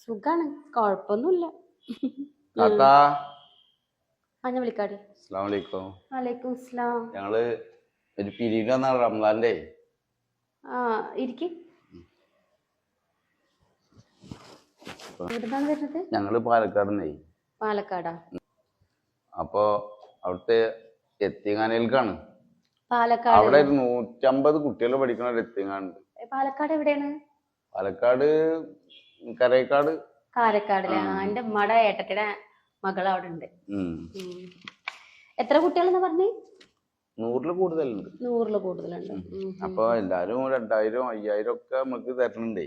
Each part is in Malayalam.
സുഖാണ്, കൊഴപ്പൊന്നുമില്ല. താത്താ ഞാൻ വിളിക്കാടി. അസ്സലാമു അലൈക്കും. വലൈക്കും സ്ലാം. ഞങ്ങള് ഒരു പിരിവിന് വന്നാണ് റംസാന്റെ. ഇരിക്ക്. എവിടുന്നാണ് വരുന്നത്? ഞങ്ങള് പാലക്കാടുന്നേ. പാലക്കാടാ? അപ്പൊ അവിടുത്തെ എത്തിങ്ങാനയിലേക്കാണ്. പാലക്കാട് അവിടെ 150 കുട്ടികൾ പഠിക്കുന്ന ഒരു എത്തിങ്ങാനുണ്ട്. പാലക്കാട് എവിടെയാണ്? പാലക്കാട് കരേക്കാട്. കാരക്കാടിലെ എന്റെ ഉമ്മയുടെ ഏട്ടത്തിയുടെ മകൾ അവിടെ ഉണ്ട്. എത്ര കുട്ടികളെന്ന് പറഞ്ഞേ? 100 കൂടുതലുണ്ട്. 100 കൂടുതലുണ്ട്. അപ്പൊ എല്ലാരും 2000 5000 ഒക്കെ നമുക്ക് തരണുണ്ടേ.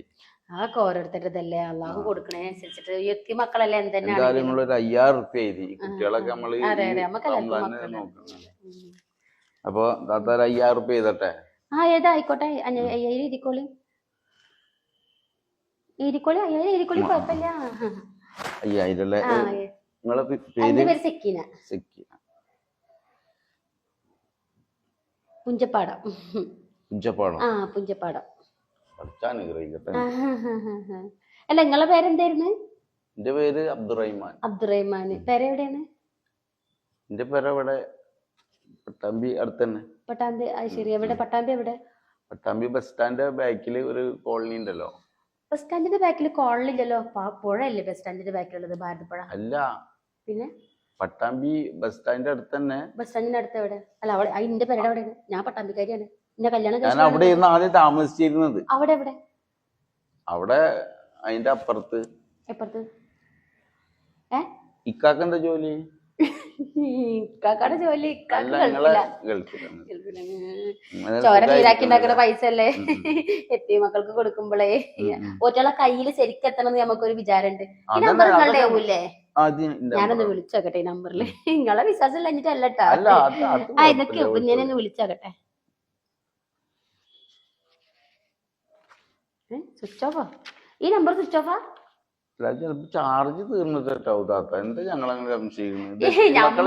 അതൊക്കെ ഓരോരുത്തരുതല്ലേ, അള്ളാഹു കൊടുക്കണേ അനുസരിച്ചിട്ട്. എത്തി മക്കളല്ലേ എന്തെങ്കിലും 5000 റുപ്യ എഴുതി കുട്ടികളൊക്കെ നമ്മള് നോക്കണം. അപ്പൊ താത്ത 5000 റുപ്യ ചെയ്തട്ടെ. ഏതാ ആയിക്കോട്ടെ. 5000 എഴുതിക്കോളി. 5000 എഴുതിക്കോളി, കുഴപ്പമില്ല. 5000 അല്ലേ? നിങ്ങളെ പേര് സെക്കീന. സെക്കീന. പുഞ്ചപ്പാടം. പുഞ്ചപ്പാടം. പുഞ്ചപ്പാടം. അല്ല, നിങ്ങളെ പേരെന്തായിരുന്നു? എന്റെ പേര് അബ്ദുറഹ്മാൻ. അബ്ദുറഹ്മാൻ. പേരെവിടെയാണ്? എന്റെ പേര് ഇവിടെ പട്ടാമ്പി അടുത്ത് തന്നെ. പട്ടാമ്പി. ശരി. എവിടെ പട്ടാമ്പി? എവിടെ? പട്ടാമ്പി ബസ് സ്റ്റാൻഡിന്റെ ബാക്കില് ഒരു കോളനി ഉണ്ടല്ലോ. ബസ് സ്റ്റാൻഡിന്റെ ബാക്കിൽ കോളനി ഇല്ലല്ലോ. പുഴ അല്ലേ ബസ് സ്റ്റാൻഡിന്റെ ബാക്കിലുള്ളത്? ഭാരതപ്പുഴ അല്ല. പിന്നെ പട്ടാമ്പി ബസ് സ്റ്റാൻഡിന്റെ അടുത്ത് തന്നെ. ബസ് സ്റ്റാൻഡിന്റെ അടുത്ത് എവിടെ? അല്ല, അവിടെ എന്റെ പേരുടെ എവിടെയാണ്? ഞാൻ പട്ടാമ്പിക്കാരിയാണ്. എന്റെ കല്യാണം ഞാൻ അവിടെ ആദ്യം താമസിച്ചിരുന്നത്. അവിടെ എവിടെ? അവിടെ അതിന്റെ അപ്പുറത്ത്. എപ്പുറത്ത്? ഇക്കാക്ക് എന്താ ജോലി? ഇക്കാക്കാടെ ജോലി ഗൾഫിലാണ്. ചോര നീരാക്കി ഉണ്ടാക്കുന്ന പൈസ അല്ലേ എത്തി മക്കൾക്ക് കൊടുക്കുമ്പോളേ. ഒറ്റളെ കയ്യില് ശരിക്കെത്തണം എന്ന് നമുക്കൊരു വിചാരമുണ്ട്. ഈ നമ്പർ നിങ്ങളുടെ ആവൂല്ലേ? ഞാനൊന്ന് വിളിച്ചോക്കട്ടെ ഈ നമ്പറില്. നിങ്ങളെ വിശ്വാസം കഴിഞ്ഞിട്ടല്ലട്ടാ. ഇതൊക്കെ ഞാനൊന്ന് വിളിച്ചോക്കട്ടെ. സ്വിച്ച് ഓഫാ? ഈ നമ്പർ സ്വിച്ച് ഓഫാ? ചാർജ് തീർന്നിട്ടാവും താത്ത. എന്താ ഞങ്ങളങ്ങനെ സംശയിക്കുന്നത്?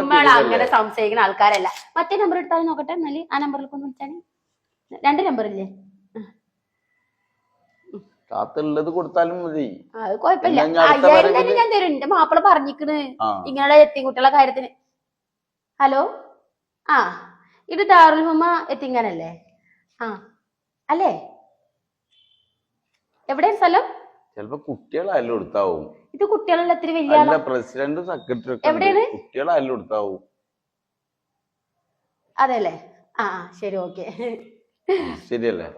നമ്മൾ അങ്ങനെ സംശയിക്കുന്ന ആൾക്കാരല്ല. മറ്റേ നമ്പർ എടുത്താലും നോക്കട്ടെ. എന്നാല് ആ നമ്പറിലേക്ക് ഒന്ന് വിളിച്ചാല്. 2 നമ്പറില്ലേ? താത്ത ഉള്ളത് കൊടുത്താലും മതി. അത് കുഴപ്പമില്ല. 5000 തന്നെ ഞാൻ തരും. എന്റെ മാപ്പിള പറഞ്ഞിക്കണ് ഇങ്ങനെ എത്തിക്കുട്ടികളെ കാര്യത്തിന്. ഹലോ, ഇത് ദാറുൽ ഹുമ എത്തിങ്ങാനല്ലേ? അല്ലേ? എവിടെയാണ് സ്ഥലം? ചിലപ്പോ കുട്ടികളായാലും കൊടുത്താവും. ഇത് കുട്ടികളല്ല, ഇത്തിരി വലിയ പ്രസിഡന്റ് സെക്രട്ടറി എവിടെയാണ്? കുട്ടികളായാലും കൊടുത്താവും. അതെല്ലേ? ശരി, ഓക്കെ. ശരിയല്ലേ?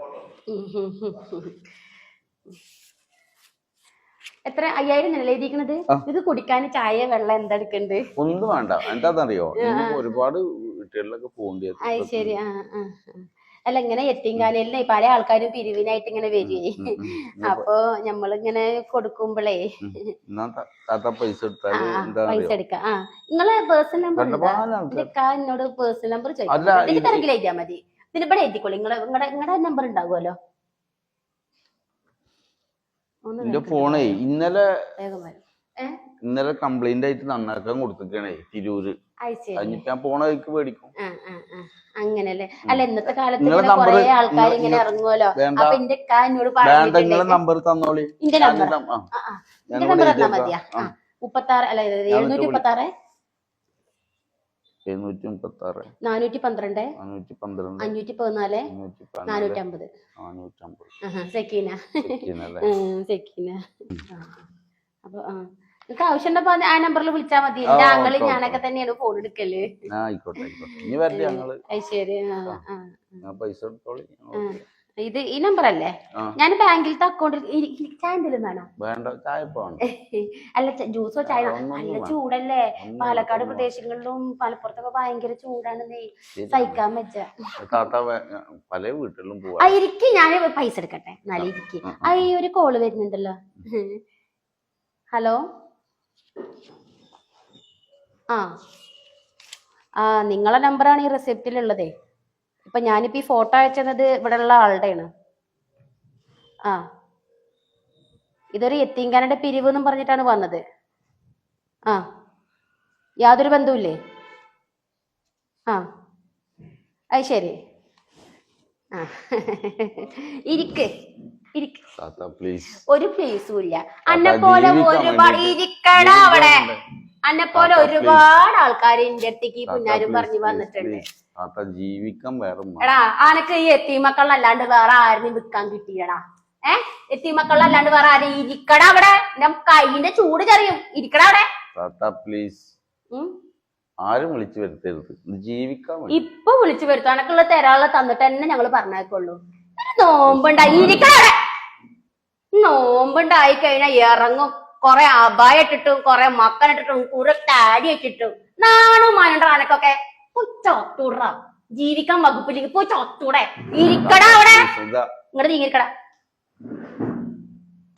എത്ര? 5000 എന്നല്ലേ എഴുതിക്കണത്? ഇത് കുടിക്കാൻ ചായ വെള്ളം എന്താ എടുക്കണ്ട്? ഒന്നും വേണ്ട. എന്താന്നറിയോ, ഒരുപാട് വീട്ടുകളിലൊക്കെ പോകേണ്ടി. ശരി. അല്ല, ഇങ്ങനെ എത്തിങ്കാനല്ലേ പല ആൾക്കാരും പിരിവിനായിട്ട് ഇങ്ങനെ വരികയെ. അപ്പൊ നമ്മളിങ്ങനെ കൊടുക്കുമ്പോളേ പൈസ എടുക്കാം. നിങ്ങളെ പേഴ്സണൽ നമ്പർ എന്നോട് പേഴ്സണൽ നമ്പർ ചോദിക്കാം. തിരക്കിൽ എഴുതിയാ മതി. ഇതിന് ഇവിടെ എഴുതിക്കോളി. നിങ്ങളുടെ നമ്പർ ഉണ്ടാകുമല്ലോ. എന്റെ ഫോണേ ഇന്നലെ കംപ്ലൈന്റ് ആയിട്ട് നന്നാക്കാൻ കൊടുത്തിരിക്കണേ തിരൂര്. ഞാൻ പോണ വഴിക്ക് മേടിക്കും. അങ്ങനല്ലേ? അല്ല, ഇന്നത്തെ കാലത്ത് കുറെ ആൾക്കാർ ഇങ്ങനെ ഇറങ്ങുമല്ലോ. അപ്പൊ എന്റെ എന്നോട് നിങ്ങളെ നമ്പർ തന്നോളി. എന്റെ നമ്പർ തന്നാ മതിയാ? 36 അല്ല 736 412 514 450. സെക്കീന. അപ്പൊ നിങ്ങൾക്ക് ആവശ്യമുണ്ടപ്പോ ആ നമ്പറിൽ വിളിച്ചാ മതി. എന്റെ ആങ്ങള് ഞാനൊക്കെ തന്നെയാണ് ഫോൺ എടുക്കല്. ശരി. ഇത് ഈ നമ്പർ അല്ലേ? ഞാൻ ബാങ്കിലത്തെ അക്കൗണ്ട് ചായ എന്തെങ്കിലും വേണോ? അല്ല, ജ്യൂസോ ചായ? നല്ല ചൂടല്ലേ പാലക്കാട് പ്രദേശങ്ങളിലും മലപ്പുറത്തൊക്കെ ഭയങ്കര ചൂടാണെന്നേ, സഹിക്കാൻ പറ്റ. ഇരിക്കും, ഞാൻ പൈസ എടുക്കട്ടെ. എന്നാലും ഇരിക്കും. ഈ ഒരു കോള് വരുന്നുണ്ടല്ലോ. ഹലോ, നിങ്ങളെ നമ്പറാണ് ഈ റെസിപ്റ്റിലുള്ളതേ. ഇപ്പൊ ഞാനിപ്പോ ഈ ഫോട്ടോ അയച്ചത് ഇവിടെ ഉള്ള ആളുടെയാണ്. ഇതൊരു യത്തീംഖാനയുടെ പിരിവ് എന്നും പറഞ്ഞിട്ടാണ് വന്നത്. യാതൊരു ബന്ധവുമില്ലേ? അത് ശരി. ഇരിക്ക്. താത്ത പ്ലീസ്. ഒരു പ്ലീസും ഇല്ല. അന്നെ പോലെ ഒരുപാട് ഇരിക്കട അവിടെ. അന്നെ പോലെ ഒരുപാട് ആൾക്കാർ എന്റെ അടുത്തേക്ക് ഈ പുന്നാരും പറഞ്ഞു വന്നിട്ടുണ്ട്. ജീവിക്കാൻ വേറെ എടാ അനക്ക് ഈ എത്തിമക്കളല്ലാണ്ട് വേറെ ആരും വിൽക്കാൻ കിട്ടിയടാ. എത്തിമക്കളല്ലാണ്ട് വേറെ ആരും ഇരിക്കട അവിടെ. കൈയിന്റെ ചൂട് ചെറിയും. ഇരിക്കട അവിടെ. പ്ലീസ്. ആരും വിളിച്ചു വരുത്തരുത്. ജീവിക്കാൻ ഇപ്പൊ വിളിച്ചു വരുത്തും. അനക്കുള്ള തരാനുള്ള തന്നിട്ട് തന്നെ ഞങ്ങള് പറഞ്ഞേക്കുള്ളൂ. നോമ്പുണ്ടായി ഇരിക്കടെ. നോമ്പുണ്ടായി കഴിഞ്ഞാൽ ഇറങ്ങും. കൊറേ അപായ ഇട്ടിട്ടും കൊറേ മക്കളിട്ടിട്ടും കുറെ താടി ഇട്ടിട്ടും നാണും മാനുണ്ടോ അനക്കൊക്കെ. ചൊത്തൂട ജീവിക്കാൻ വകുപ്പിലേക്ക് പോയി ചൊത്തൂടെ. ഇരിക്കടാ അവിടെ. ഇങ്ങോട്ട് നീങ്ങിരിക്കടാ.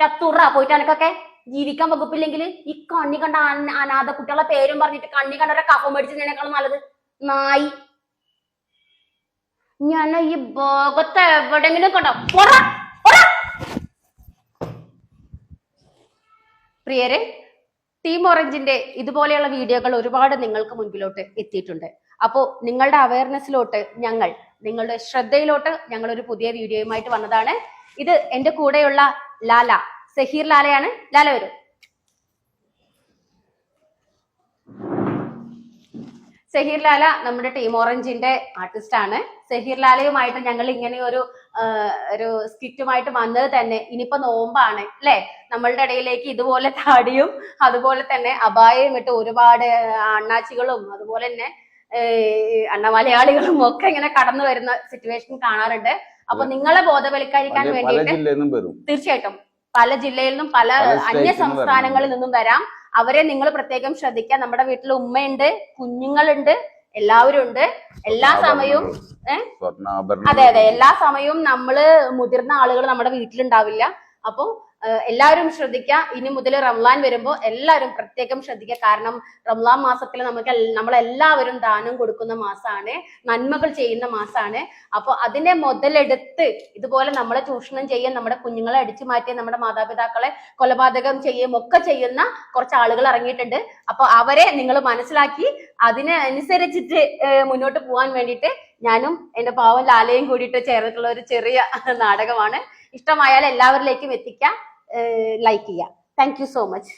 ചത്തൂട പോയിട്ട് അനക്കൊക്കെ ജീവിക്കാൻ വകുപ്പില്ലെങ്കിൽ ഈ കണ്ണി കണ്ട അനാഥ കുട്ടികളെ പേരും പറഞ്ഞിട്ട് കണ്ണി കണ്ടവരെ കഫം മേടിച്ചതിനേക്കാളും നല്ലത് നായി. ഞാൻ ഈ ഭാഗത്ത് എവിടെങ്കിലും കണ്ടോ. പ്രിയരെ, ടീം ഓറഞ്ചിന്റെ ഇതുപോലെയുള്ള വീഡിയോകൾ ഒരുപാട് നിങ്ങൾക്ക് മുൻപിലോട്ട് എത്തിയിട്ടുണ്ട്. അപ്പോ നിങ്ങളുടെ അവയർനെസ്സിലോട്ട് നിങ്ങളുടെ ശ്രദ്ധയിലോട്ട് ഞങ്ങൾ ഒരു പുതിയ വീഡിയോയുമായിട്ട് വന്നതാണ്. ഇത് എന്റെ കൂടെയുള്ള ലാല, സഹീർ ലാലയാണ്. ലാല വരൂ. സഹീർ ലാല നമ്മുടെ ടീം ഓറഞ്ചിന്റെ ആർട്ടിസ്റ്റ് ആണ്. സഹീർ ലാലയുമായിട്ട് ഞങ്ങൾ ഇങ്ങനെ ഒരു സ്കിറ്റുമായിട്ട് വന്നത് തന്നെ ഇനിയിപ്പോ നോമ്പാണ് അല്ലെ. നമ്മളുടെ ഇടയിലേക്ക് ഇതുപോലെ താടിയും അതുപോലെ തന്നെ അപായവും ഇട്ട് ഒരുപാട് അണ്ണാച്ചികളും അതുപോലെ തന്നെ അണ്ണമലയാളികളും ഒക്കെ ഇങ്ങനെ കടന്നു വരുന്ന സിറ്റുവേഷൻ കാണാറുണ്ട്. അപ്പൊ നിങ്ങളെ ബോധവൽക്കരിക്കാൻ വേണ്ടിയിട്ട് തീർച്ചയായിട്ടും പല ജില്ലയിൽ നിന്നും പല അന്യ സംസ്ഥാനങ്ങളിൽ നിന്നും വരാം. അവരെ നിങ്ങൾ പ്രത്യേകം ശ്രദ്ധിക്കുക. നമ്മുടെ വീട്ടിൽ ഉമ്മയുണ്ട്, കുഞ്ഞുങ്ങളുണ്ട്, എല്ലാവരും ഉണ്ട്. എല്ലാ സമയവും അതെ എല്ലാ സമയവും നമ്മള് മുതിർന്ന ആളുകൾ നമ്മുടെ വീട്ടിലുണ്ടാവില്ല. അപ്പൊ എല്ലാവരും ശ്രദ്ധിക്കുക. ഇനി മുതൽ റംലാൻ വരുമ്പോ എല്ലാവരും പ്രത്യേകം ശ്രദ്ധിക്കുക. കാരണം റംലാൻ മാസത്തിൽ നമ്മളെല്ലാവരും ദാനം കൊടുക്കുന്ന മാസമാണ്, നന്മകൾ ചെയ്യുന്ന മാസമാണ്. അപ്പൊ അതിനെ മുതലെടുത്ത് ഇതുപോലെ നമ്മളെ ചൂഷണം ചെയ്യാൻ, നമ്മുടെ കുഞ്ഞുങ്ങളെ അടിച്ചു മാറ്റിയ, നമ്മുടെ മാതാപിതാക്കളെ കൊലപാതകം ചെയ്യുകയും ഒക്കെ ചെയ്യുന്ന കുറച്ച് ആളുകൾ ഇറങ്ങിയിട്ടുണ്ട്. അപ്പൊ അവരെ നിങ്ങൾ മനസ്സിലാക്കി അതിനനുസരിച്ചിട്ട് മുന്നോട്ട് പോകാൻ വേണ്ടിയിട്ട് ഞാനും എന്റെ പാവം ലാലയും കൂടിയിട്ട് ചേർന്നിട്ടുള്ള ഒരു ചെറിയ നാടകമാണ്. ഇഷ്ടമായാൽ എല്ലാവരിലേക്കും എത്തിക്കാം. ലൈക്ക് ചെയ്യുക. Thank you so much.